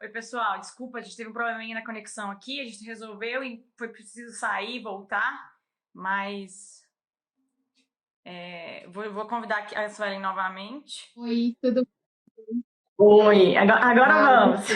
Oi, pessoal, desculpa, a gente teve um probleminha na conexão aqui, a gente resolveu e foi preciso sair e voltar, mas vou convidar aqui a Suelen novamente. Oi, tudo Oi, agora bom? vamos.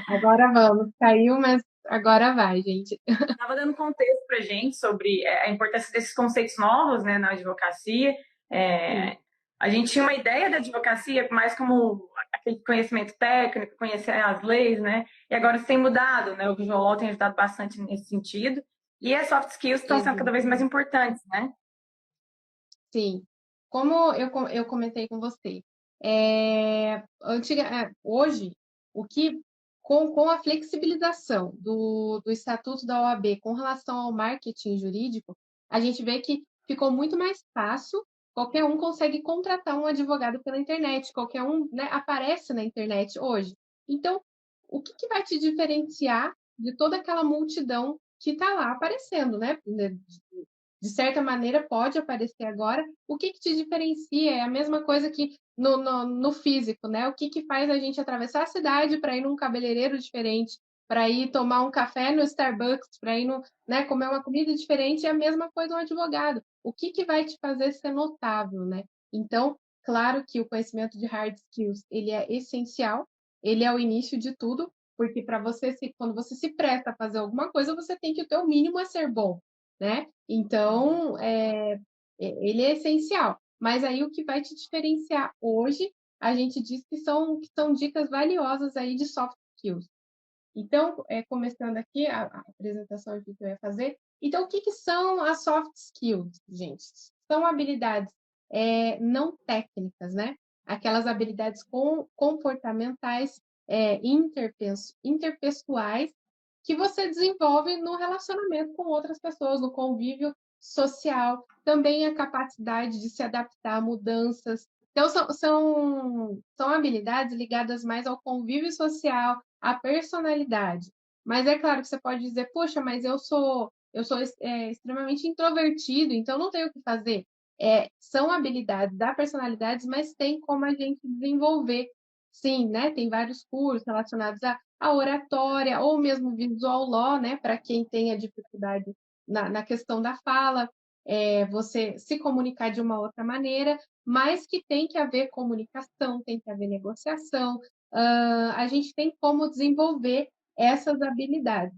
Agora vamos. Caiu, mas agora vai, gente. Estava dando contexto para a gente sobre a importância desses conceitos novos, né, na advocacia. Sim, É, a gente tinha uma ideia da advocacia mais como aquele conhecimento técnico, conhecer as leis, né? E agora isso tem mudado, né? O Visual Law tem ajudado bastante nesse sentido. E as soft skills estão sendo cada vez mais exatamente. importantes, né? Sim. Como eu comentei com você, hoje, o que com a flexibilização do Estatuto da OAB com relação ao marketing jurídico, a gente vê que ficou muito mais fácil, qualquer um consegue contratar um advogado pela internet, qualquer um, né, aparece na internet hoje. Então, o que vai te diferenciar de toda aquela multidão que está lá aparecendo, né? De certa maneira pode aparecer agora. O que te diferencia? É a mesma coisa que no físico, né? O que faz a gente atravessar a cidade para ir num cabeleireiro diferente, para ir tomar um café no Starbucks, para ir no, né, comer uma comida diferente, é a mesma coisa um advogado. O que vai te fazer ser notável, né? Então, claro que o conhecimento de hard skills, ele é essencial, ele é o início de tudo, porque para quando você se presta a fazer alguma coisa, você tem que o teu mínimo é ser bom, né? Então, ele é essencial. Mas aí o que vai te diferenciar hoje, a gente diz que são dicas valiosas aí de soft skills. Então, começando aqui a apresentação que eu ia fazer. Então, o que são as soft skills, gente? São habilidades não técnicas, né? Aquelas habilidades comportamentais, interpessoais, que você desenvolve no relacionamento com outras pessoas, no convívio social, também a capacidade de se adaptar a mudanças. Então, são habilidades ligadas mais ao convívio social, à personalidade. Mas é claro que você pode dizer, poxa, mas eu sou extremamente introvertido, então não tenho o que fazer. São habilidades da personalidade, mas tem como a gente desenvolver. Sim, né? Tem vários cursos relacionados à oratória, ou mesmo visual law, né? Para quem tem a dificuldade na questão da fala, você se comunicar de uma outra maneira, mas que tem que haver comunicação, tem que haver negociação. A gente tem como desenvolver essas habilidades.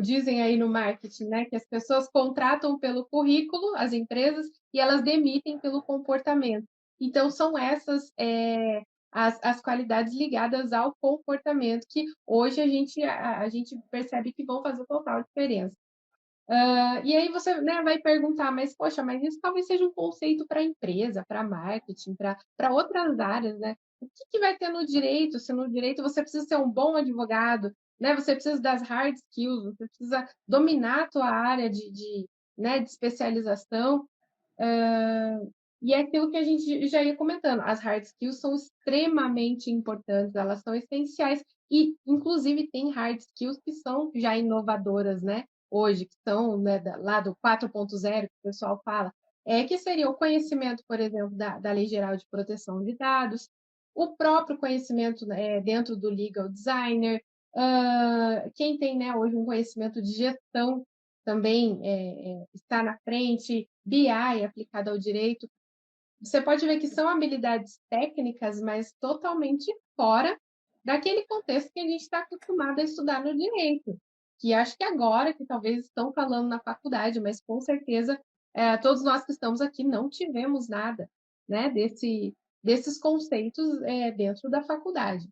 Dizem aí no marketing, né, que as pessoas contratam pelo currículo, as empresas, e elas demitem pelo comportamento. Então, são essas as qualidades ligadas ao comportamento que hoje a gente percebe que vão fazer total diferença. E aí você, né, vai perguntar, mas poxa, mas isso talvez seja um conceito para empresa, para marketing, para outras áreas, né? O que vai ter no direito? Se no direito você precisa ser um bom advogado, né? Você precisa das hard skills, você precisa dominar a tua área né, de especialização. E é aquilo que a gente já ia comentando, as hard skills são extremamente importantes, elas são essenciais e, inclusive, tem hard skills que são já inovadoras, né? Hoje, que são, né, lá do 4.0 que o pessoal fala, que seria o conhecimento, por exemplo, da Lei Geral de Proteção de Dados, o próprio conhecimento, né, dentro do legal designer, quem tem, né, hoje um conhecimento de gestão também está na frente, BI aplicado ao direito. Você pode ver que são habilidades técnicas, mas totalmente fora daquele contexto que a gente está acostumado a estudar no direito. Que acho que agora que talvez estão falando na faculdade, mas com certeza todos nós que estamos aqui não tivemos nada, né, desses conceitos dentro da faculdade,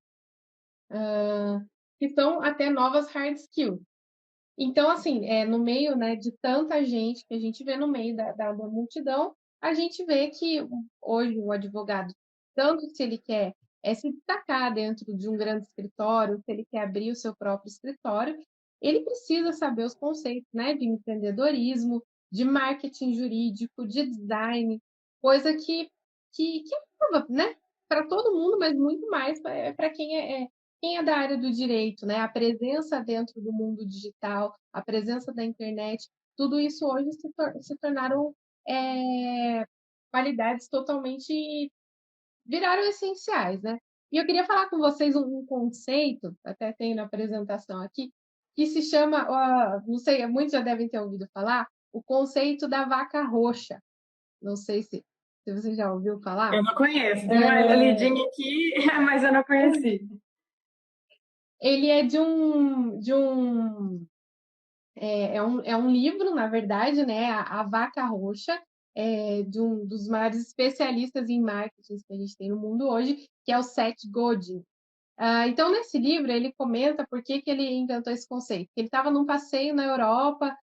que são até novas hard skills. Então, assim, no meio, né, de tanta gente que a gente vê no meio da multidão, a gente vê que hoje o advogado, tanto se ele quer se destacar dentro de um grande escritório, se ele quer abrir o seu próprio escritório, ele precisa saber os conceitos, né, de empreendedorismo, de marketing jurídico, de design, coisa que é nova, né, para todo mundo, mas muito mais para quem é da área do direito, né? A presença dentro do mundo digital, a presença da internet, tudo isso hoje se tornaram qualidades totalmente viraram essenciais, né? E eu queria falar com vocês um conceito, até tem na apresentação aqui, que se chama, não sei, muitos já devem ter ouvido falar, o conceito da vaca roxa. Não sei se você já ouviu falar. Eu não conheço. Dei uma lidinha aqui, mas eu não conheci. Ele é é um livro, na verdade, né? A Vaca Roxa, de um dos maiores especialistas em marketing que a gente tem no mundo hoje, que é o Seth Godin. Então, nesse livro, ele comenta por que ele inventou esse conceito. Ele estava num passeio na Europa,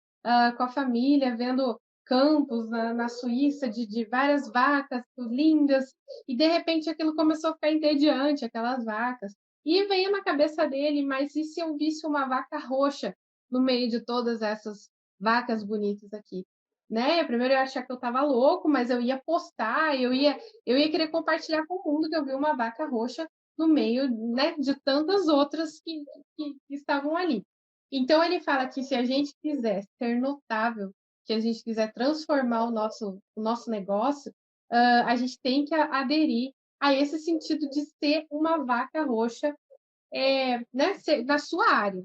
com a família, vendo campos na Suíça de várias vacas lindas, e de repente aquilo começou a ficar entediante, aquelas vacas. E veio na cabeça dele, mas e se eu visse uma vaca roxa no meio de todas essas vacas bonitas aqui? Né? Primeiro eu ia achar que eu estava louco, mas eu ia postar, eu ia querer compartilhar com o mundo que eu vi uma vaca roxa no meio, né, de tantas outras que estavam ali. Então, ele fala que se a gente quiser ser notável, que a gente quiser transformar o nosso negócio, a gente tem que aderir a esse sentido de ser uma vaca roxa, né, na sua área.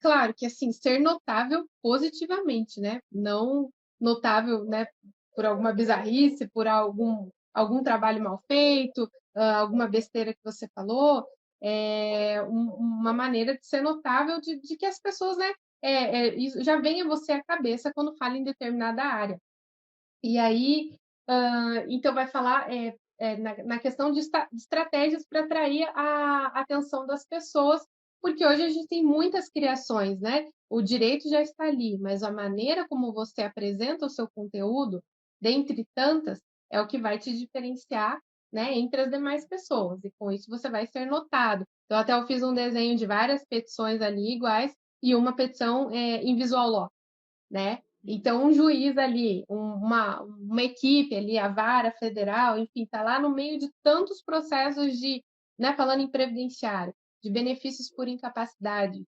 Claro que, assim, ser notável positivamente, né? Não notável, né, por alguma bizarrice, por algum trabalho mal feito, alguma besteira que você falou, uma maneira de ser notável de que as pessoas, né, isso já vem a você à cabeça quando fala em determinada área. E aí, então vai falar na questão de estratégias para atrair a atenção das pessoas, porque hoje a gente tem muitas criações, né? O direito já está ali, mas a maneira como você apresenta o seu conteúdo, dentre tantas, é o que vai te diferenciar, né, entre as demais pessoas. E com isso você vai ser notado. Então, até eu fiz um desenho de várias petições ali iguais e uma petição em visual law, né? Então, um juiz ali, uma equipe ali, a vara federal, enfim, está lá no meio de tantos processos né, falando em previdenciário, de benefícios por incapacidade,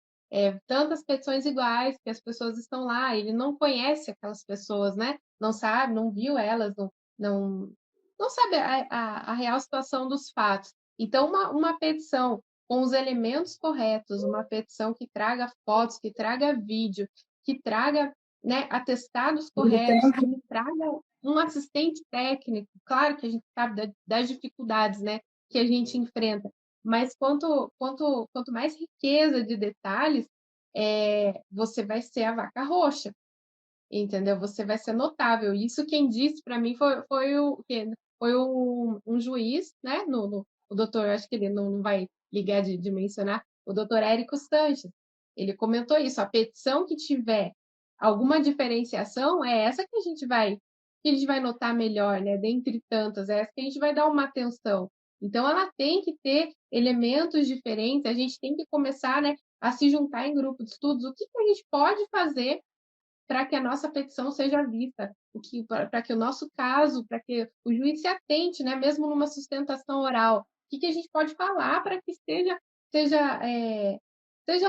tantas petições iguais que as pessoas estão lá, ele não conhece aquelas pessoas, né? Não sabe, não viu elas, não, não sabe a real situação dos fatos. Então, uma petição com os elementos corretos, uma petição que traga fotos, que traga vídeo, que traga, né, atestados corretos, que me traga um assistente técnico. Claro que a gente sabe das dificuldades, né, que a gente enfrenta, mas quanto mais riqueza de detalhes, você vai ser a vaca roxa, entendeu? Você vai ser notável. Isso quem disse para mim foi um juiz, né, o doutor, acho que ele não vai ligar de mencionar, o doutor Érico Sanches. Ele comentou isso, a petição que tiver alguma diferenciação é essa que a gente vai notar melhor, né? Dentre tantas, é essa que a gente vai dar uma atenção. Então, ela tem que ter elementos diferentes, a gente tem que começar, né, a se juntar em grupo de estudos. O que a gente pode fazer para que a nossa petição seja vista, para que o nosso caso, para que o juiz se atente, né, mesmo numa sustentação oral, o que a gente pode falar para que seja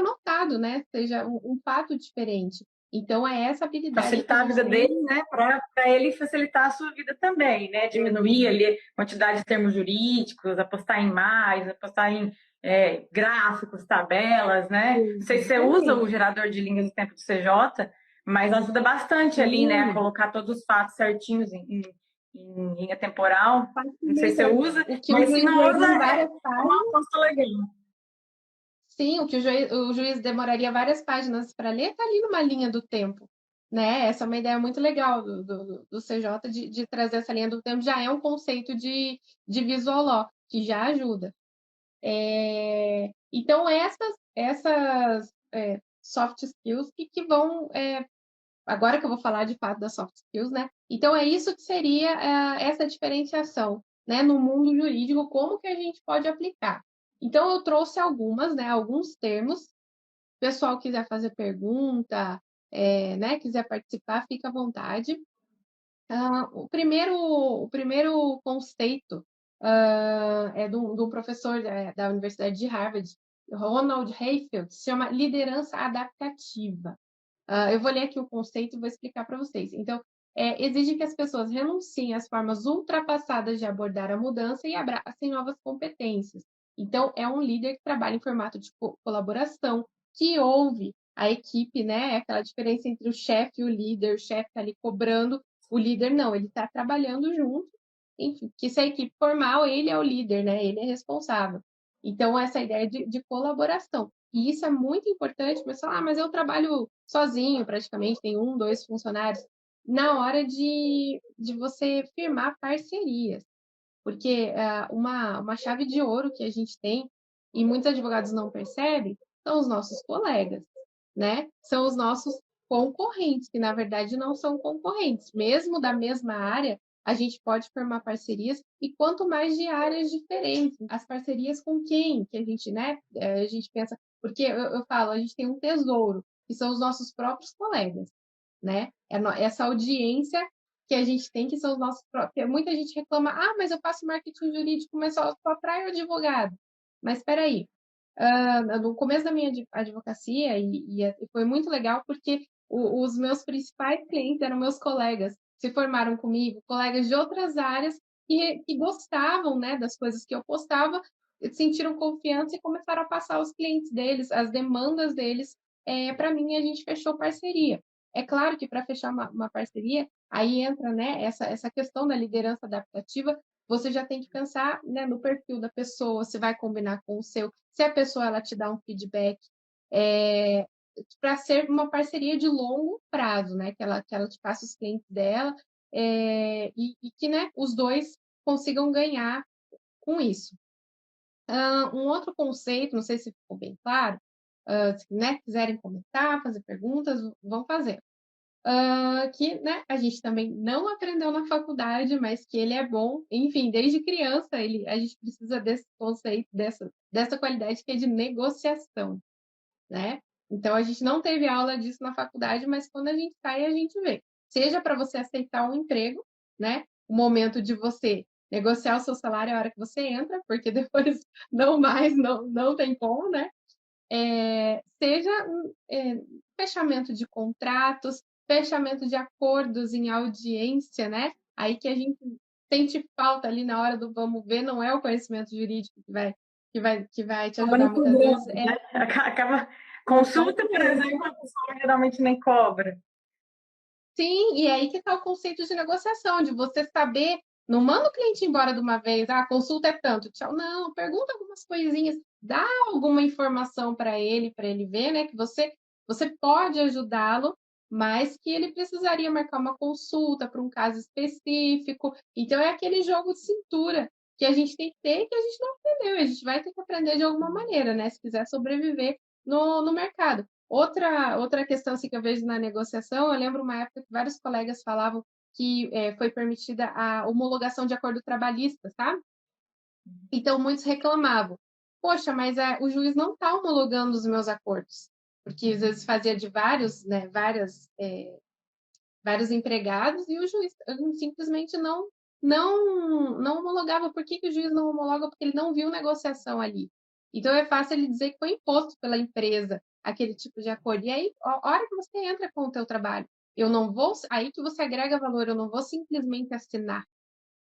notado, né, seja um fato diferente. Então, é essa habilidade que a Facilitar a gente vida tem. dele, né? Para ele facilitar a sua vida também, né? Diminuir ali a quantidade de termos jurídicos, apostar em mais, apostar em gráficos, tabelas, né? Não sei se você usa o Exatamente. gerador de linhas do tempo do CJ, mas ajuda bastante ali, né? A Sim, colocar todos os fatos certinhos em linha temporal. Não sei se você facilita usa, o que o mas se juiz não usa, leria em é várias uma páginas. aposta legal. Sim, o que o juiz demoraria várias páginas para ler, está ali numa linha do tempo, né? Essa é uma ideia muito legal do CJ de trazer essa linha do tempo, já é um conceito de visual law, que já ajuda. Então, essas soft skills que vão, agora que eu vou falar de fato das soft skills, né? Então, é isso que seria essa diferenciação, né? No mundo jurídico, como que a gente pode aplicar? Então, eu trouxe algumas, né? Alguns termos. Se o pessoal quiser fazer pergunta, né? Quiser participar, fica à vontade. O primeiro conceito é de um professor da Universidade de Harvard, Ronald Hayfield, se chama liderança adaptativa. Eu vou ler aqui o conceito e vou explicar para vocês. Então, exige que as pessoas renunciem às formas ultrapassadas de abordar a mudança e abracem novas competências. Então, é um líder que trabalha em formato de colaboração, que ouve a equipe, né? Aquela diferença entre o chefe e o chefe está ali cobrando, o líder não, ele está trabalhando junto, enfim, que se a equipe formal, ele é o líder, né? Ele é responsável. Então, essa ideia de colaboração. E isso é muito importante, mas eu trabalho sozinho, praticamente, tem um, dois funcionários. Na hora de você firmar parcerias. Porque uma chave de ouro que a gente tem, e muitos advogados não percebem, são os nossos colegas, né? São os nossos concorrentes, que na verdade não são concorrentes. Mesmo da mesma área, a gente pode formar parcerias, e quanto mais de áreas diferentes. As parcerias com quem? Que a gente, né? A gente pensa, porque eu falo, a gente tem um tesouro, que são os nossos próprios colegas, né? Essa audiência que a gente tem, que são os nossos próprios. Muita gente reclama, mas eu faço marketing jurídico, mas só atrai o advogado. Mas espera aí, no começo da minha advocacia, e foi muito legal, porque os meus principais clientes eram meus colegas, se formaram comigo, colegas de outras áreas, que gostavam, né, das coisas que eu postava, sentiram confiança e começaram a passar os clientes deles, as demandas deles, para mim, e a gente fechou parceria. É claro que para fechar uma parceria, aí entra, né, essa questão da liderança adaptativa. Você já tem que pensar, né, no perfil da pessoa, se vai combinar com o seu, se a pessoa ela te dá um feedback, para ser uma parceria de longo prazo, né, que ela te passe os clientes dela, e que, né, os dois consigam ganhar com isso. Um outro conceito, não sei se ficou bem claro, se, né, quiserem comentar, fazer perguntas, vão fazer. Que, né, a gente também não aprendeu na faculdade, mas que ele é bom. Enfim, desde criança a gente precisa desse conceito, dessa qualidade que é de negociação, né? Então, a gente não teve aula disso na faculdade, mas quando a gente sai, a gente vê. Seja para você aceitar um emprego, né? O momento de você negociar o seu salário é a hora que você entra, porque depois não mais, não tem como, né? Seja fechamento de contratos, fechamento de acordos em audiência, né? Aí que a gente sente falta ali na hora do vamos ver, não é o conhecimento jurídico que vai te ajudar muitas vezes. Né? Acaba consulta, por exemplo, a pessoa geralmente nem cobra. Sim, e aí que está o conceito de negociação, de você saber, não manda o cliente embora de uma vez, a consulta é tanto, tchau. Não, pergunta algumas coisinhas, dá alguma informação para ele ver, né, que você pode ajudá-lo, mas que ele precisaria marcar uma consulta para um caso específico. Então, é aquele jogo de cintura que a gente tem que ter e que a gente não aprendeu. A gente vai ter que aprender de alguma maneira, né, se quiser sobreviver no mercado. Outra questão assim, que eu vejo na negociação, eu lembro uma época que vários colegas falavam que foi permitida a homologação de acordo trabalhista, sabe? Então, muitos reclamavam. Poxa, mas o juiz não está homologando os meus acordos. Porque às vezes fazia de vários, né, vários empregados e o juiz simplesmente não homologava. Por que o juiz não homologa? Porque ele não viu negociação ali. Então, é fácil ele dizer que foi imposto pela empresa aquele tipo de acordo. E aí, a hora que você entra com o teu trabalho, eu não vou, aí que você agrega valor, eu não vou simplesmente assinar.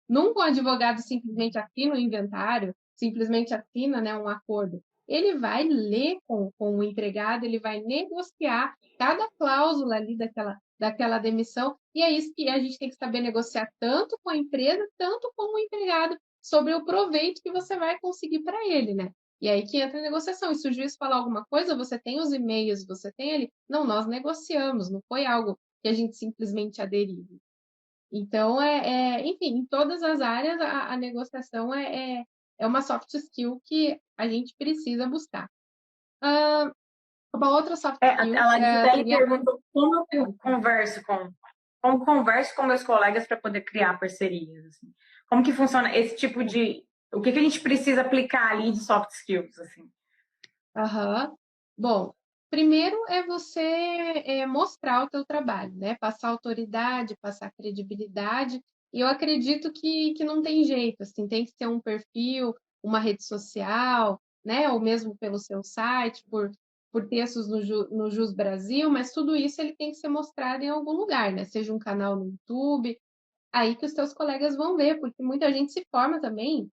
Nunca um advogado simplesmente assina o inventário, simplesmente assina, né, um acordo. Ele vai ler com o empregado, ele vai negociar cada cláusula ali daquela demissão, e é isso que a gente tem que saber negociar tanto com a empresa, tanto com o empregado, sobre o proveito que você vai conseguir para ele, né? E aí que entra a negociação. E se o juiz falar alguma coisa, você tem os e-mails, você tem ali. Não, nós negociamos, não foi algo que a gente simplesmente aderiu. Então, enfim, em todas as áreas, a negociação é uma soft skill que a gente precisa buscar. Uma outra soft skill A Gisele seria... perguntou como converso com meus colegas para poder criar parcerias. Assim. Como que funciona esse tipo de... O que a gente precisa aplicar ali de soft skills? Assim? Bom, primeiro é você mostrar o teu trabalho, né? Passar autoridade, passar credibilidade. E eu acredito que não tem jeito, assim, tem que ter um perfil, uma rede social, né? Ou mesmo pelo seu site, por textos no Jus Brasil, mas tudo isso ele tem que ser mostrado em algum lugar, né? Seja um canal no YouTube, aí que os teus colegas vão ver, porque muita gente se forma também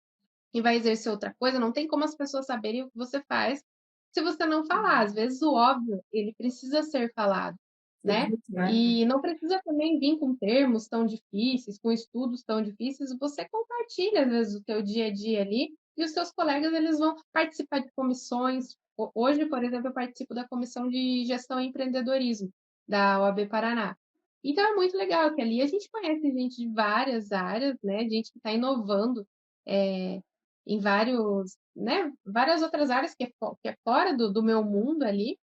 e vai exercer outra coisa, não tem como as pessoas saberem o que você faz se você não falar. Às vezes o óbvio, ele precisa ser falado, Você né? disse, né? E não precisa também vir com termos tão difíceis, com estudos tão difíceis. Você compartilha, às vezes, o teu dia a dia ali, e os seus colegas, eles vão participar de comissões. Hoje, por exemplo, eu participo da Comissão de Gestão e Empreendedorismo da OAB Paraná. Então, é muito legal que ali a gente conhece gente de várias áreas, né? Gente que está inovando em vários, né? Várias outras áreas que é fora do meu mundo ali.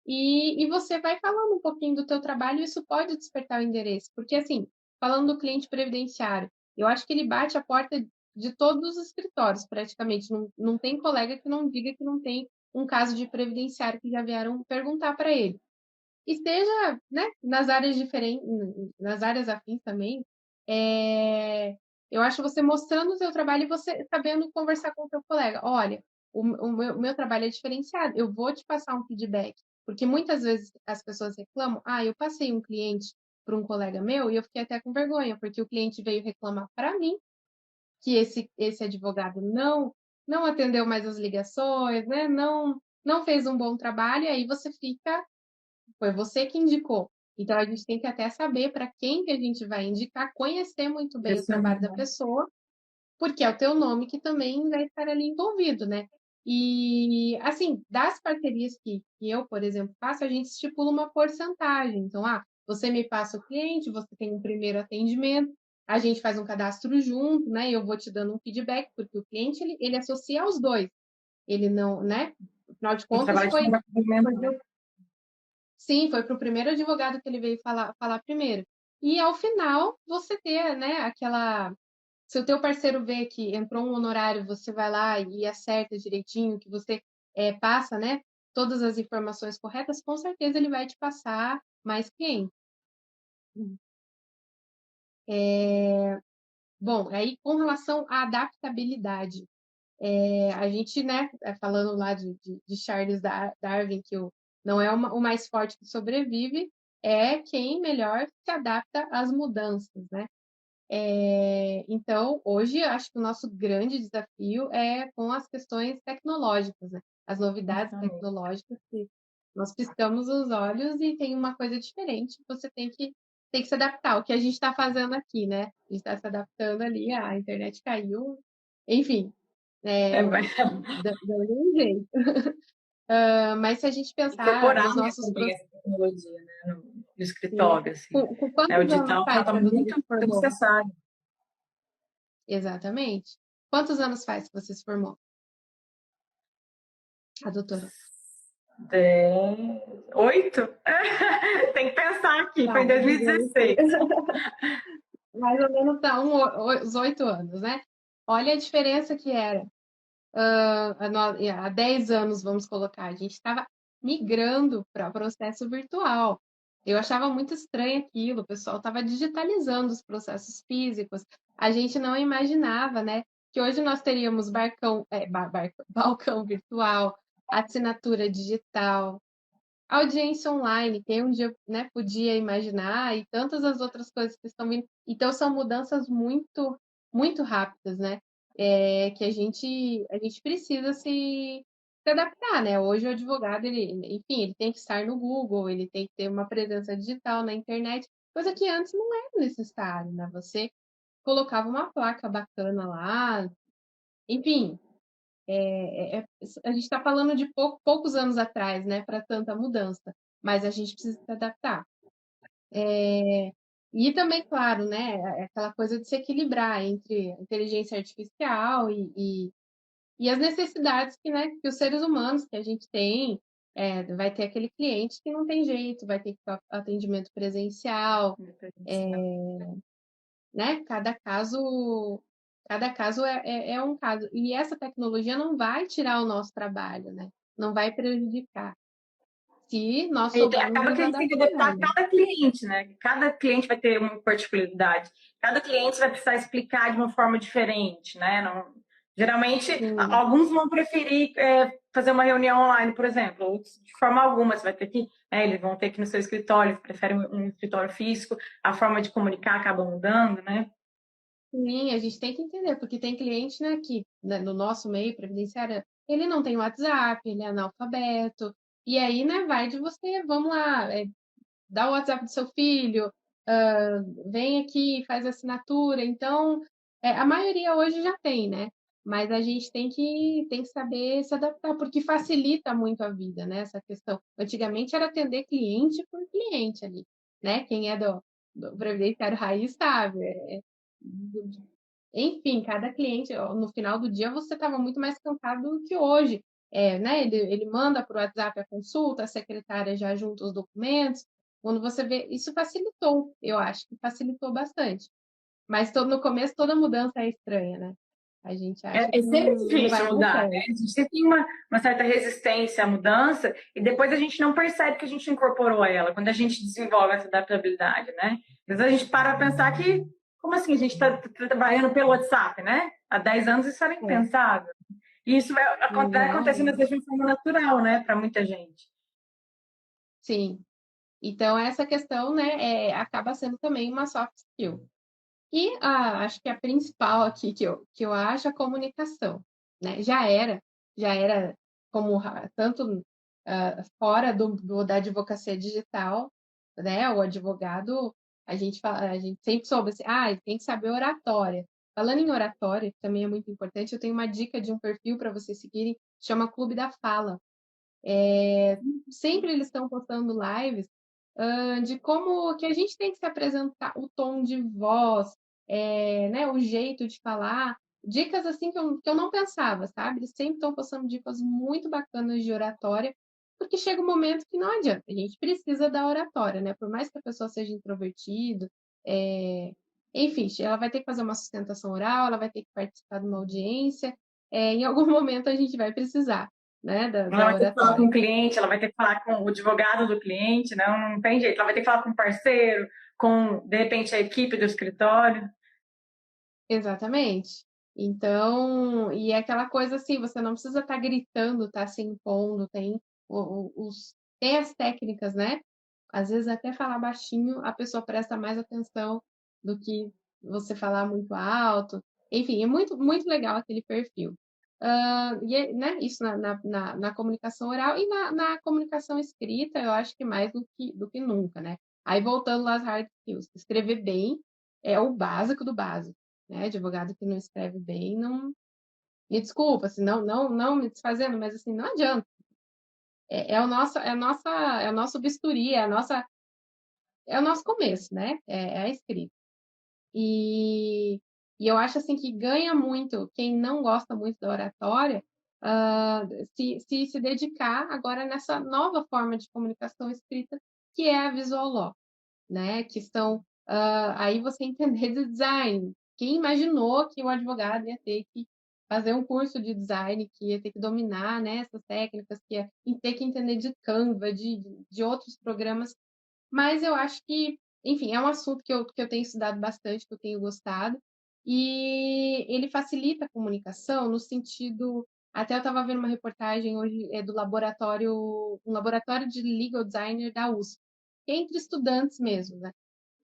E você vai falando um pouquinho do teu trabalho, e isso pode despertar o interesse. Porque, assim, falando do cliente previdenciário, eu acho que ele bate a porta de todos os escritórios, praticamente. Não tem colega que não diga que não tem um caso de previdenciário que já vieram perguntar para ele. E seja, né, nas áreas diferentes, nas áreas afins também, eu acho você mostrando o seu trabalho e você sabendo conversar com o seu colega. Olha, o meu trabalho é diferenciado, eu vou te passar um feedback. Porque muitas vezes as pessoas reclamam, eu passei um cliente para um colega meu e eu fiquei até com vergonha, porque o cliente veio reclamar para mim que esse advogado não atendeu mais as ligações, né? Não fez um bom trabalho, e aí você fica foi você que indicou. Então, a gente tem que até saber para quem que a gente vai indicar, conhecer muito bem o trabalho da Direcionar. pessoa, porque é o teu nome que também vai estar ali envolvido, né? E, assim, das parcerias que eu, por exemplo, faço, a gente estipula uma porcentagem. Então, você me passa o cliente, você tem um primeiro atendimento, a gente faz um cadastro junto, né? Eu vou te dando um feedback, porque o cliente, ele associa aos dois. Ele não, né? Afinal de Tem que contas, trabalhar de forma complementar. sim, foi para o primeiro advogado que ele veio falar primeiro. E ao final, você ter, né, aquela. Se o teu parceiro vê que entrou um honorário, você vai lá e acerta direitinho, que você passa, né, todas as informações corretas, com certeza ele vai te passar mais clientes. Bom, aí com relação à adaptabilidade, a gente, né, falando lá de Charles Darwin, que não é o mais forte que sobrevive, é quem melhor se adapta às mudanças, né? Então, hoje, acho que o nosso grande desafio é com as questões tecnológicas, né? As novidades Justamente. tecnológicas que nós piscamos os olhos e tem uma coisa diferente, você tem que se adaptar. O que a gente está fazendo aqui, né? A gente está se adaptando ali, a internet caiu, enfim, É, é, vai dando um jeito. Mas se a gente pensar incorporar, nos né, nossos também processos, essa tecnologia, né, no escritório, assim. com Né, o quantos anos digital faz está que você muito se formou? necessário. Exatamente. Quantos anos faz que você se formou? A doutora. 8? Tem que pensar aqui, Tá, foi em 2016. mais ou menos tá uns 8 anos, né? Olha a diferença que era há 10 anos, vamos colocar. A gente estava migrando para processo virtual. Eu achava muito estranho aquilo, o pessoal estava digitalizando os processos físicos. A gente não imaginava, né, que hoje nós teríamos balcão virtual, assinatura digital, audiência online, quem um dia, né, podia imaginar, e tantas as outras coisas que estão vindo. Então, são mudanças muito, muito rápidas, né? Que a gente precisa se adaptar, né? Hoje o advogado, enfim, ele tem que estar no Google, ele tem que ter uma presença digital na internet, coisa que antes não era necessário, né? Você colocava uma placa bacana lá, enfim, a gente está falando de poucos anos atrás, né, para tanta mudança, mas a gente precisa se adaptar. E também, claro, né, aquela coisa de se equilibrar entre a inteligência artificial e as necessidades que os seres humanos que a gente tem, vai ter aquele cliente que não tem jeito, vai ter que ter atendimento presencial, né? Cada caso é um caso. E essa tecnologia não vai tirar o nosso trabalho, né? Não vai prejudicar. Se nós E soubermos acaba nos que a gente tem que adaptar, adaptar a né? cada cliente, né? Cada cliente vai ter uma particularidade. Cada cliente vai precisar explicar de uma forma diferente, né? Não, geralmente, Sim, alguns vão preferir fazer uma reunião online, por exemplo, outros de forma alguma. Você vai ter que, né, eles vão ter que ir no seu escritório, eles preferem um escritório físico, a forma de comunicar acaba mudando, né? sim, a gente tem que entender, porque tem cliente, né, que né, no nosso meio previdenciário, ele não tem WhatsApp, ele é analfabeto, e aí, né, vai de você, vamos lá, dá o WhatsApp do seu filho, vem aqui, faz assinatura. Então, a maioria hoje já tem, né? Mas a gente tem que saber se adaptar, porque facilita muito a vida, né? Essa questão. Antigamente era atender cliente por cliente ali, né? Quem é do Previdenciário Raiz sabe. Enfim, cada cliente, ó, no final do dia, você estava muito mais cansado do que hoje. Né? Ele manda para o WhatsApp a consulta, a secretária já junta os documentos. Quando você vê, isso facilitou, eu acho que facilitou bastante. Mas no começo toda mudança é estranha, né? A gente acha É que sempre não vai difícil dar mudar, né? certo. A gente sempre tem uma certa resistência à mudança e depois a gente não percebe que a gente incorporou ela, quando a gente desenvolve essa adaptabilidade, né? Às vezes a gente para pensar que, como assim, a gente está trabalhando pelo WhatsApp, né? Há 10 anos isso era É, impensável. E isso vai não, acontecendo às vezes de uma forma natural, né, para muita gente. sim. Então, essa questão, né, acaba sendo também uma soft skill. E acho que a principal aqui que eu acho é a comunicação, né? Já era como tanto fora da advocacia digital, né? O advogado, a gente sempre soube assim, ele tem que saber oratória. Falando em oratória, que também é muito importante, eu tenho uma dica de um perfil para vocês seguirem, chama Clube da Fala. Sempre eles estão postando lives de como que a gente tem que se apresentar, o tom de voz, né, o jeito de falar, dicas assim que eu não pensava, sabe? Eles sempre estão postando dicas muito bacanas de oratória, porque chega um momento que não adianta, a gente precisa da oratória, né? Por mais que a pessoa seja introvertida, enfim, ela vai ter que fazer uma sustentação oral, ela vai ter que participar de uma audiência, em algum momento a gente vai precisar, né, da, Ela da vai ter que falar com oratória. o cliente, ela vai ter que falar com o advogado do cliente, não tem jeito. Ela vai ter que falar com o parceiro, com, de repente, a equipe do escritório. Exatamente. Então, e é aquela coisa assim, você não precisa estar gritando, estar se impondo, tem as técnicas, né? Às vezes até falar baixinho, a pessoa presta mais atenção do que você falar muito alto. Enfim, é muito, muito legal aquele perfil. Né, isso na comunicação oral e na comunicação escrita, eu acho que mais do que nunca, né? Aí voltando lá às hard skills, escrever bem é o básico do básico, né? Advogado que não escreve bem, não me desculpa, assim, não me desfazendo, mas assim, não adianta. É o nosso bisturi, é o nosso começo, né? É a escrita. E, e eu acho assim que ganha muito quem não gosta muito da oratória, se dedicar agora nessa nova forma de comunicação escrita, que é a visual law, né? Que são aí você entender de design. Quem imaginou que o advogado ia ter que fazer um curso de design, que ia ter que dominar, né, essas técnicas, que ia ter que entender de Canva, de outros programas, mas eu acho que, enfim, é um assunto que eu tenho estudado bastante, que eu tenho gostado, e ele facilita a comunicação no sentido. Até eu estava vendo uma reportagem hoje do um laboratório de legal designer da USP, que é entre estudantes mesmo, né?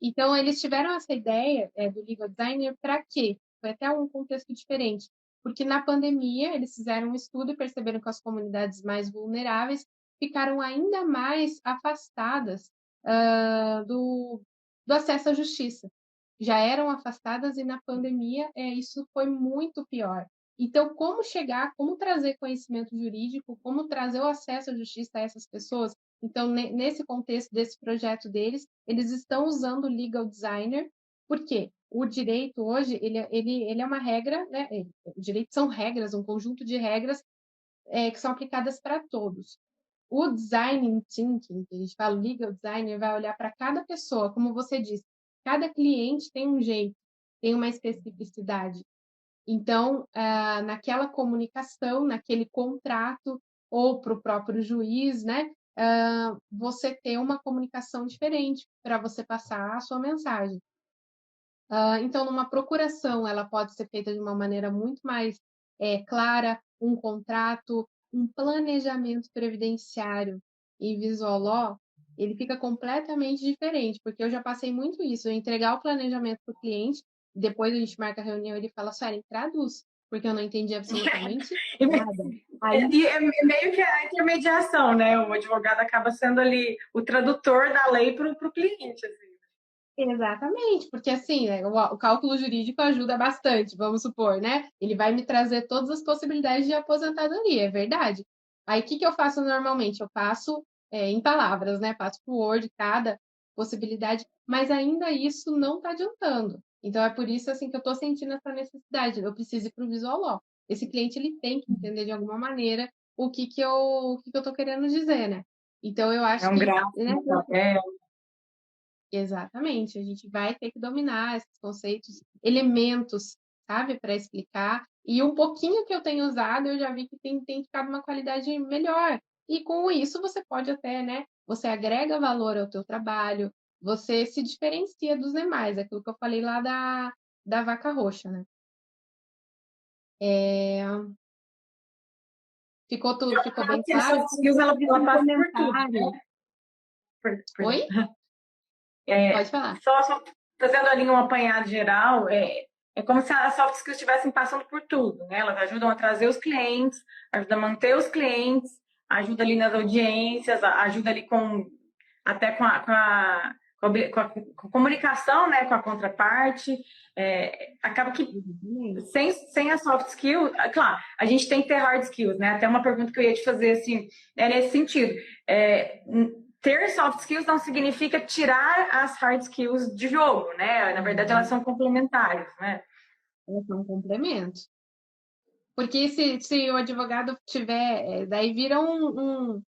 Então, eles tiveram essa ideia do legal designer para quê? Foi até um contexto diferente, porque na pandemia eles fizeram um estudo e perceberam que as comunidades mais vulneráveis ficaram ainda mais afastadas do acesso à justiça. Já eram afastadas e na pandemia isso foi muito pior. Então, como trazer conhecimento jurídico, como trazer o acesso à justiça a essas pessoas? Então, nesse contexto desse projeto deles, eles estão usando o legal designer, porque o direito hoje ele é uma regra, né? O direito são regras, um conjunto de regras que são aplicadas para todos. O design thinking, que a gente fala, o legal designer, vai olhar para cada pessoa, como você disse, cada cliente tem um jeito, tem uma especificidade. Então, naquela comunicação, naquele contrato, ou para o próprio juiz, né? Você ter uma comunicação diferente para você passar a sua mensagem. Então, numa procuração, ela pode ser feita de uma maneira muito mais clara, um contrato, um planejamento previdenciário em Visual Law, ele fica completamente diferente, porque eu já passei muito isso, eu entregar o planejamento para o cliente, depois a gente marca a reunião e ele fala, Suelen, traduz. porque eu não entendi absolutamente E, nada. Aí, e é meio que a intermediação, né? O advogado acaba sendo ali o tradutor da lei para o cliente, assim. exatamente, porque assim, né, o cálculo jurídico ajuda bastante, vamos supor, né? Ele vai me trazer todas as possibilidades de aposentadoria, é verdade. Aí, o que que eu faço normalmente? Eu passo em palavras, né? Passo para o Word cada possibilidade, mas ainda isso não está adiantando. Então, é por isso assim que eu estou sentindo essa necessidade. Eu preciso ir para o Visual Law. Esse cliente ele tem que entender de alguma maneira o que que eu estou querendo dizer, né? Então, eu É acho um que gráfico, né, um papel. exatamente, a gente vai ter que dominar esses conceitos, elementos, sabe, para explicar. E um pouquinho que eu tenho usado, eu já vi que tem ficado uma qualidade melhor. E com isso você pode até, né? Você agrega valor ao teu trabalho, você se diferencia dos demais, é aquilo que eu falei lá da vaca roxa, né? É, ficou tudo, ficou bem A claro? soft skills, Eu fiz ela um passa por tudo, comentário. né? Perdão. Oi? É, Pode falar. só fazendo ali um apanhado geral, é como se as soft skills estivessem passando por tudo, né? Elas ajudam a trazer os clientes, ajudam a manter os clientes, ajuda ali nas audiências, ajuda ali até com a comunicação, né, com a contraparte. Acaba que sem a soft skill, claro, a gente tem que ter hard skills, né? Até uma pergunta que eu ia te fazer, assim, é nesse sentido. É, ter soft skills não significa tirar as hard skills de jogo, né? Na verdade, elas são complementares, né? Elas são um complemento. Porque se o advogado tiver, daí vira um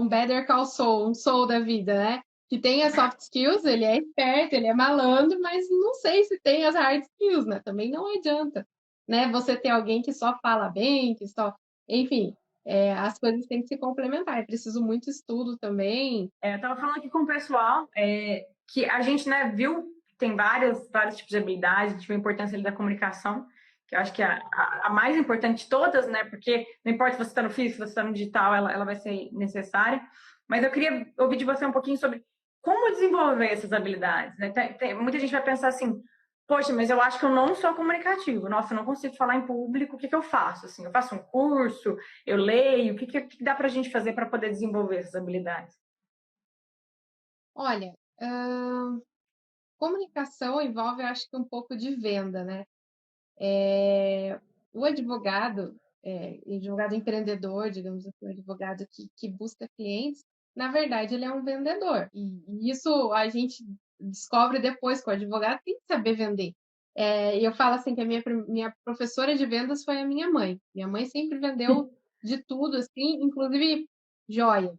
Better Call Saul, um Saul da vida, né? Que tem as soft skills, ele é esperto, ele é malandro, mas não sei se tem as hard skills, né? Também não adianta, né? Você ter alguém que só fala bem, que só... Enfim, as coisas têm que se complementar. É preciso muito estudo também. Eu estava falando aqui com o pessoal que a gente, né, viu que tem vários tipos de habilidades, a gente viu a importância ali da comunicação, que eu acho que é a mais importante de todas, né? Porque não importa se você está no físico, se você está no digital, ela vai ser necessária. Mas eu queria ouvir de você um pouquinho sobre como desenvolver essas habilidades, né? Muita gente vai pensar assim, poxa, mas eu acho que eu não sou comunicativo. Nossa, eu não consigo falar em público, o que que eu faço? Assim, eu faço um curso, eu leio, o que dá para a gente fazer para poder desenvolver essas habilidades? Olha, comunicação envolve, eu acho que um pouco de venda, né? O advogado empreendedor, digamos assim, o advogado que busca clientes, na verdade, ele é um vendedor. E isso a gente descobre depois que o advogado tem que saber vender. E eu falo assim que a minha professora de vendas foi a minha mãe. Minha mãe sempre vendeu de tudo, assim, inclusive joia.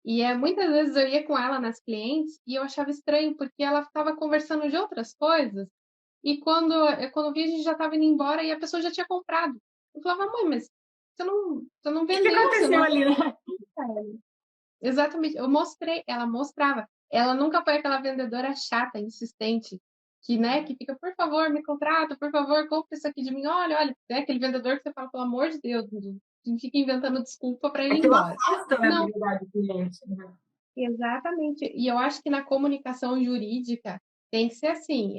E muitas vezes eu ia com ela nas clientes e eu achava estranho, porque ela estava conversando de outras coisas e quando eu vi, a gente já estava indo embora e a pessoa já tinha comprado. Eu falava, mãe, mas você não O que vendeu, você aconteceu não. ali, né? Exatamente, eu mostrei, ela mostrava. Ela nunca foi aquela vendedora chata, insistente, que, né, que fica, por favor, me contrata, por favor, compre isso aqui de mim. Olha, olha, é aquele vendedor que você fala, pelo amor de Deus, não fica inventando desculpa para ir Aquilo embora. afasta, né, da Não, verdade, do cliente, né? exatamente. E eu acho que na comunicação jurídica tem que ser assim,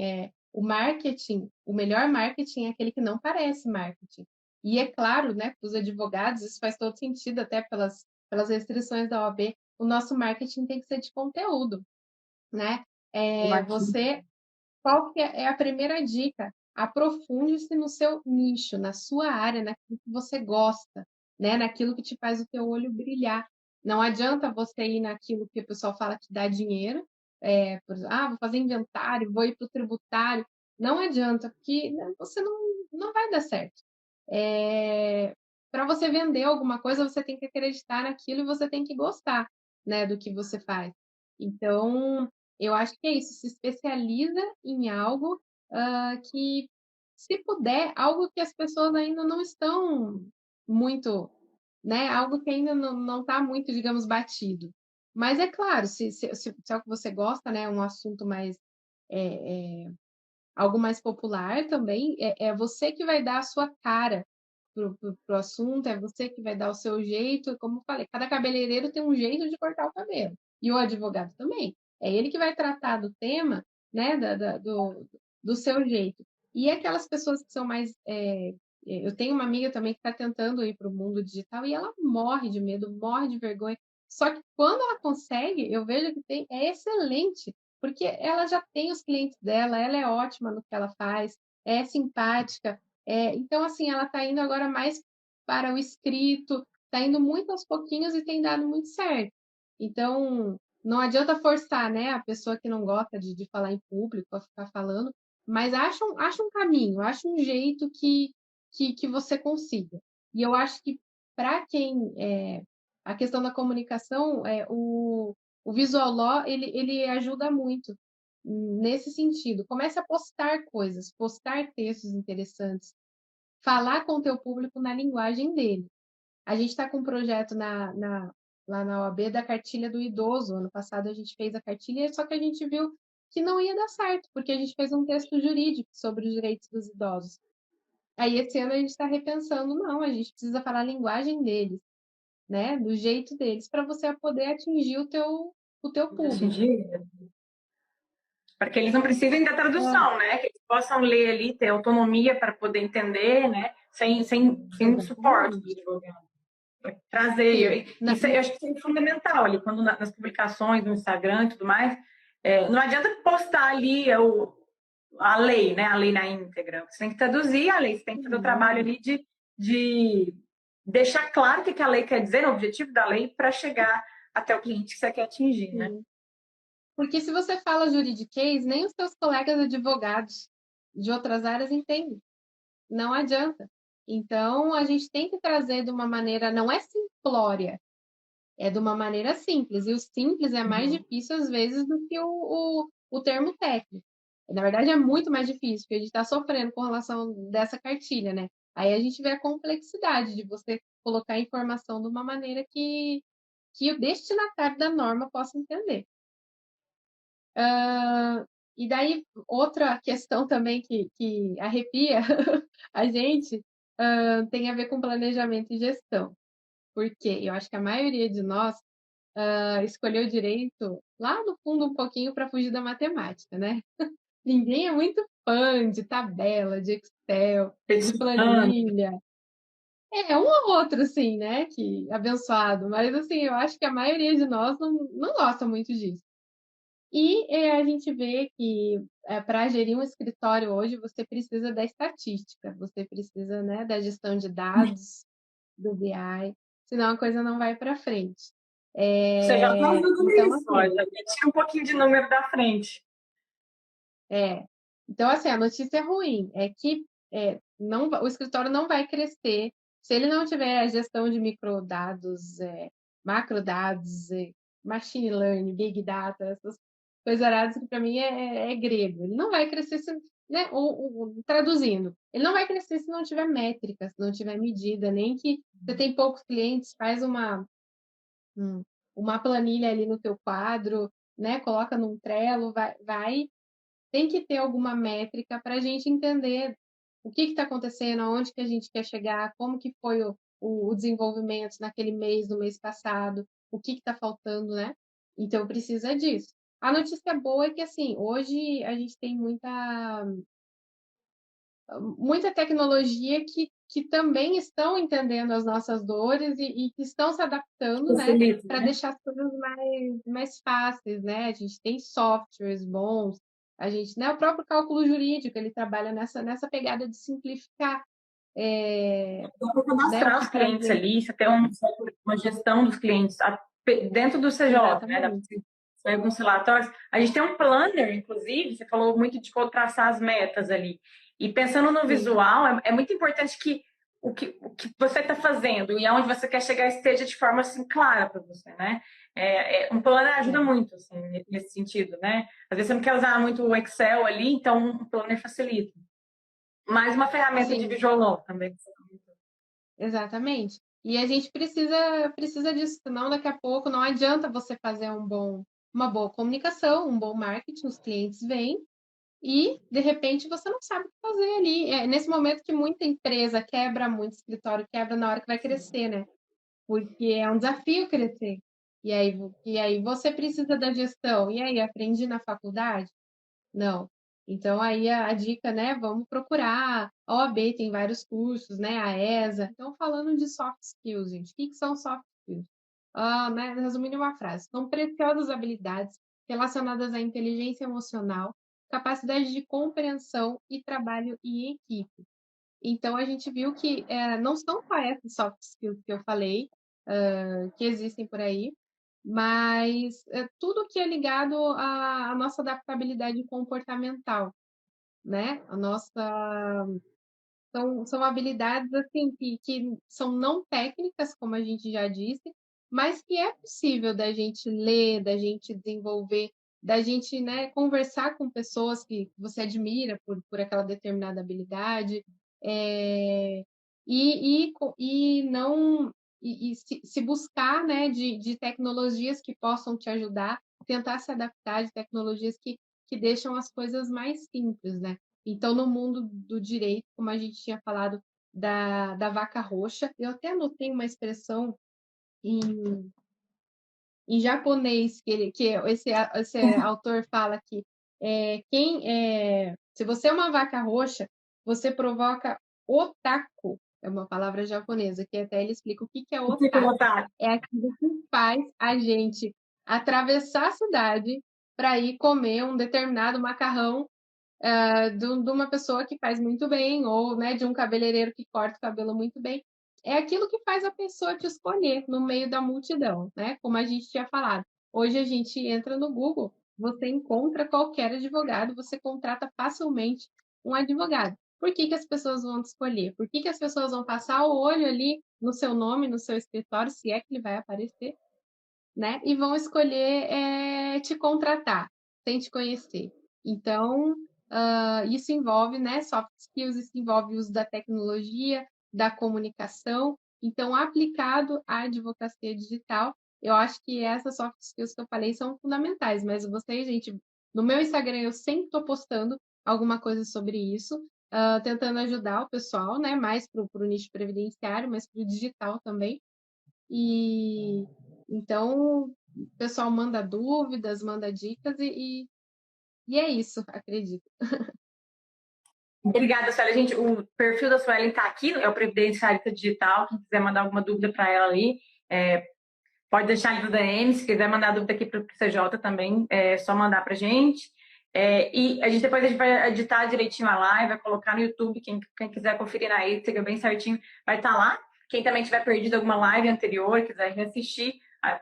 o marketing, o melhor marketing é aquele que não parece marketing. E é claro, né, para os advogados, isso faz todo sentido, até pelas restrições da OAB, o nosso marketing tem que ser de conteúdo, né? Você, qual que é a primeira dica? Aprofunde-se no seu nicho, na sua área, naquilo que você gosta, né? Naquilo que te faz o teu olho brilhar. Não adianta você ir naquilo que o pessoal fala que dá dinheiro, por exemplo, vou fazer inventário, vou ir para o tributário. Não adianta, porque né, você não vai dar certo. Para você vender alguma coisa, você tem que acreditar naquilo e você tem que gostar, né, do que você faz. Então, eu acho que é isso, se especializa em algo que, se puder, algo que as pessoas ainda não estão muito, né? Algo que ainda não está muito, digamos, batido. Mas é claro, se é o que você gosta, né? Um assunto mais é, é, algo mais popular também, é você que vai dar a sua cara pro assunto, é você que vai dar o seu jeito, como eu falei, cada cabeleireiro tem um jeito de cortar o cabelo, e o advogado também. É ele que vai tratar do tema, né, do seu jeito. E aquelas pessoas que são mais Eu tenho uma amiga também que está tentando ir para o mundo digital e ela morre de medo, morre de vergonha. Só que quando ela consegue, eu vejo que é excelente, porque ela já tem os clientes dela, ela é ótima no que ela faz, é simpática. Então, assim, ela está indo agora mais para o escrito, está indo muito aos pouquinhos e tem dado muito certo. Então, não adianta forçar, né, a pessoa que não gosta de falar em público a ficar falando, mas acha um caminho, acha um jeito que você consiga. E eu acho que para quem a questão da comunicação, o Visual Law ele ajuda muito nesse sentido. Comece a postar coisas, postar textos interessantes, falar com o teu público na linguagem dele. A gente está com um projeto lá na OAB da cartilha do idoso. Ano passado a gente fez a cartilha, só que a gente viu que não ia dar certo, porque a gente fez um texto jurídico sobre os direitos dos idosos. Aí esse ano a gente está repensando, não, a gente precisa falar a linguagem deles, né? Do jeito deles, para você poder atingir o teu público. Para que eles não precisem da tradução, né? Que eles possam ler ali, ter autonomia para poder entender, né? Sem suporte do advogado. Trazer. Isso eu acho que é fundamental ali, quando nas publicações, no Instagram e tudo mais. Não adianta postar ali a lei, né? A lei na íntegra. Você tem que traduzir a lei, você tem que fazer o trabalho ali de deixar claro o que a lei quer dizer, o objetivo da lei, para chegar até o cliente que você quer atingir, né? Porque se você fala juridiquês, nem os seus colegas advogados de outras áreas entendem. Não adianta. Então, a gente tem que trazer de uma maneira, não é simplória, é de uma maneira simples. E o simples é mais difícil, às vezes, do que o termo técnico. Na verdade, é muito mais difícil, porque a gente está sofrendo com relação dessa cartilha, né? Aí a gente vê a complexidade de você colocar a informação de uma maneira que o destinatário da norma possa entender. E daí, outra questão também que arrepia a gente tem a ver com planejamento e gestão. Porque eu acho que a maioria de nós escolheu direito lá no fundo um pouquinho para fugir da matemática, né? Ninguém é muito fã de tabela, de Excel, de planilha. Um ou outro, assim, né? Que abençoado. Mas, assim, eu acho que a maioria de nós não gosta muito disso. E a gente vê que para gerir um escritório hoje você precisa da estatística, você precisa, né, da gestão de dados, do BI, senão a coisa não vai para frente. Você já está usando Então, isso, assim, já tira um pouquinho de número da frente. então, assim, a notícia ruim é que não, o escritório não vai crescer se ele não tiver a gestão de microdados, macrodados, machine learning, big data, essas coisas aradas que para mim é grego. Ele não vai crescer, né, traduzindo, ele não vai crescer se não tiver métricas, se não tiver medida, nem que você tem poucos clientes, faz uma planilha ali no teu quadro, né, coloca num Trello, tem que ter alguma métrica para a gente entender o que está acontecendo, aonde que a gente quer chegar, como que foi o desenvolvimento naquele mês, no mês passado, o que está faltando, né? Então precisa disso. A notícia boa é que assim, hoje a gente tem muita tecnologia que também estão entendendo as nossas dores e que estão se adaptando, né, para deixar as coisas mais fáceis, né? A gente tem softwares bons, a gente, né, o próprio cálculo jurídico, ele trabalha nessa pegada de simplificar. Cadastrar os clientes ali, você tem uma gestão dos clientes dentro do CJ, né? Alguns relatórios. A gente tem um planner, inclusive, você falou muito de traçar as metas ali. E pensando no visual, é muito importante que o que você está fazendo e aonde você quer chegar esteja de forma assim clara para você, né? Um planner ajuda muito assim, nesse sentido, né? Às vezes você não quer usar muito o Excel ali, então um planner facilita. Mais uma ferramenta de visual law também. Exatamente. E a gente precisa disso, senão daqui a pouco não adianta você fazer uma boa comunicação, um bom marketing, os clientes vêm e, de repente, você não sabe o que fazer ali. É nesse momento que muita empresa quebra, muito escritório quebra na hora que vai crescer, né? Porque é um desafio crescer. E aí você precisa da gestão. E aí, aprendi na faculdade? Não. Então, aí a dica, né? Vamos procurar. A OAB tem vários cursos, né? A ESA. Então, falando de soft skills, gente, o que que são soft skills? Né, resumindo em uma frase, são preciosas habilidades relacionadas à inteligência emocional, capacidade de compreensão e trabalho em equipe. Então, a gente viu que não são só essas soft skills que eu falei, que existem por aí, mas tudo que é ligado à nossa adaptabilidade comportamental, né? São habilidades assim que são não técnicas, como a gente já disse, mas que é possível da gente ler, da gente desenvolver, da gente, né, conversar com pessoas que você admira por aquela determinada habilidade, é, e não se buscar, né, de tecnologias que possam te ajudar, tentar se adaptar de tecnologias que deixam as coisas mais simples, né? Então, no mundo do direito, como a gente tinha falado da vaca roxa, eu até anotei uma expressão em, em japonês esse autor fala que se você é uma vaca roxa, você provoca otaku, é uma palavra japonesa, que até ele explica o que é Fico à otaku. vontade. É aquilo que faz a gente atravessar a cidade para ir comer um determinado macarrão de uma pessoa que faz muito bem, ou né, de um cabeleireiro que corta o cabelo muito bem. É aquilo que faz a pessoa te escolher no meio da multidão, né? Como a gente tinha falado. Hoje a gente entra no Google, você encontra qualquer advogado, você contrata facilmente um advogado. Por que que as pessoas vão te escolher? Por que que as pessoas vão passar o olho ali no seu nome, no seu escritório, se é que ele vai aparecer, né? E vão escolher te contratar, sem te conhecer. Então, isso envolve, né, soft skills, isso envolve o uso da tecnologia, da comunicação. Então, aplicado à advocacia digital, eu acho que essas soft skills que eu falei são fundamentais. Mas vocês, gente, no meu Instagram eu sempre estou postando alguma coisa sobre isso, tentando ajudar o pessoal, né, mais para o nicho previdenciário, mas para o digital também. E então, o pessoal manda dúvidas, manda dicas e é isso, acredito. Obrigada, Sueli. Gente, o perfil da Sueli está aqui, é o Previdenciarista Digital. Quem quiser mandar alguma dúvida para ela ali, pode deixar ali no DM. Se quiser mandar dúvida aqui para o CJ também, é só mandar para a gente. E depois a gente vai editar direitinho a live, vai colocar no YouTube. Quem quiser conferir na íntegra bem certinho, vai estar lá. Quem também tiver perdido alguma live anterior, quiser reassistir,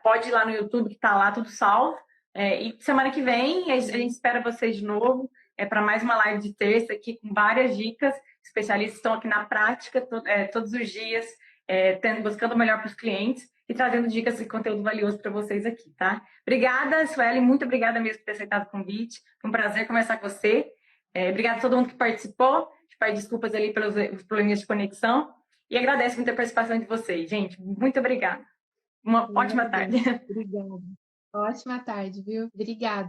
pode ir lá no YouTube, que está lá tudo salvo. E semana que vem a gente espera vocês de novo para mais uma live de terça aqui com várias dicas. Especialistas estão aqui na prática todos os dias, buscando o melhor para os clientes e trazendo dicas e conteúdo valioso para vocês aqui, tá? Obrigada, Sueli, muito obrigada mesmo por ter aceitado o convite. Foi um prazer conversar com você. Obrigada a todo mundo que participou. Peço desculpas ali pelos probleminhas de conexão. E agradeço muito a participação de vocês, gente. Muito obrigada. Uma ótima tarde. Obrigada. Ótima tarde, viu? Obrigada.